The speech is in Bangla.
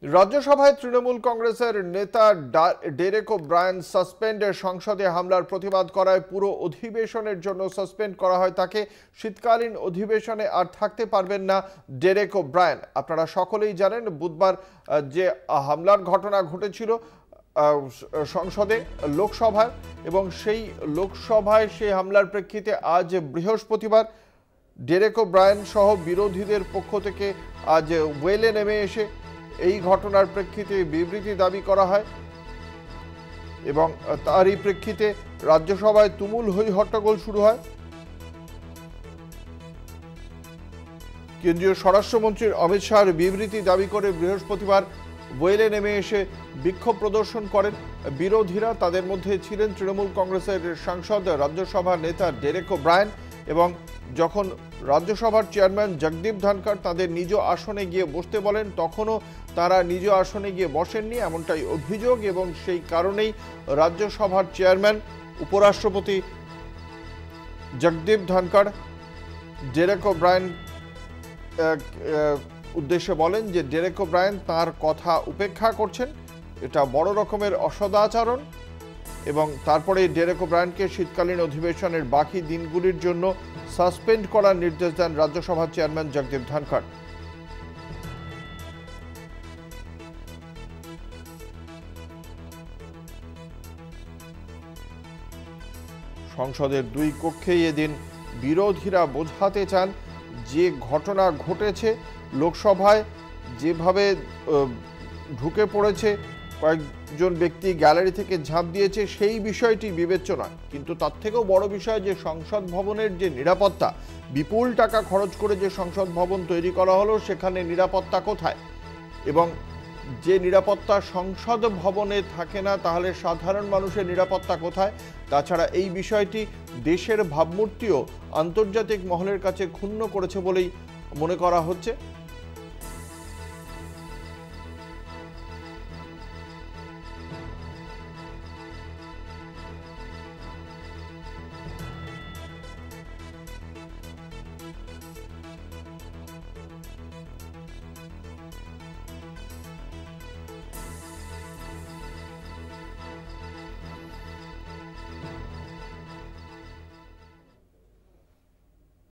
রাজ্যসভায় তৃণমূল কংগ্রেসের নেতা ডেরেক ওব্রায়েন সাসপেন্ডের সংসদে হামলার প্রতিবাদ করায় পুরো অধিবেশনের জন্য সাসপেন্ড করা হয় তাকে। শীতকালীন অধিবেশনে আর থাকতে পারবেন না ডেরেক ওব্রায়েন। আপনারা সকলেই জানেন বুধবার যে হামলার ঘটনা ঘটেছিল সংসদে লোকসভায়, এবং সেই লোকসভায় সেই হামলার প্রেক্ষিতে আজ বৃহস্পতিবার ডেরেক ওব্রায়েন সহ বিরোধীদের পক্ষ থেকে আজ ওয়েলে নেমে এসে এই ঘটনার প্রেক্ষিতে বিবৃতি দাবি করা হয় এবং তারই প্রেক্ষিতে রাজ্যসভায় তুমুল হই হট্টগোল শুরু হয়। কেন্দ্রীয় স্বরাষ্ট্রমন্ত্রী অমিত শাহর বিবৃতি দাবি করে বৃহস্পতিবার ওয়েলে নেমে এসে বিক্ষোভ প্রদর্শন করেন বিরোধীরা। তাদের মধ্যে ছিলেন তৃণমূল কংগ্রেসের সাংসদ রাজ্যসভার নেতা ডেরেক ওব্রায়েন, এবং যখন রাজ্যসভার চেয়ারম্যান জগদীপ ধনখড় তাদের নিজ আসনে গিয়ে বসতে বলেন তখনও তারা নিজ আসনে গিয়ে বসেননি, এমনটাই অভিযোগ। এবং সেই কারণেই রাজ্যসভার চেয়ারম্যান উপরাষ্ট্রপতি জগদীপ ধনখড় ডেরেক ওব্রায়েন উদ্দেশ্যে বলেন যে ডেরেক ওব্রায়েন তাঁর কথা উপেক্ষা করছেন, এটা বড় রকমের অসদাচরণ। এবং তারপরে ডেরেক ওব্রায়েনকে শীতকালীন অধিবেশনের বাকি দিনগুলির জন্য সাসপেন্ড করার নির্দেশ দেন রাজ্যসভার চেয়ারম্যান জগদীপ ধনখড়। সংসদের দুই কক্ষেই এদিন বিরোধীরা বোঝাতে চান যে ঘটনা ঘটেছে, লোকসভায় যেভাবে ঢুকে পড়েছে কয়েকজন ব্যক্তি গ্যালারি থেকে ঝাঁপ দিয়েছে সেই বিষয়টি বিবেচ্য নয়, কিন্তু তার থেকেও বড় বিষয় যে সংসদ ভবনের যে নিরাপত্তা, বিপুল টাকা খরচ করে যে সংসদ ভবন তৈরি করা হলো সেখানে নিরাপত্তা কোথায়, এবং যে নিরাপত্তা সংসদ ভবনে থাকে না তাহলে সাধারণ মানুষের নিরাপত্তা কোথায়। তাছাড়া এই বিষয়টি দেশের ভাবমূর্তিও আন্তর্জাতিক মহলের কাছে ক্ষুণ্ণ করেছে বলেই মনে করা হচ্ছে।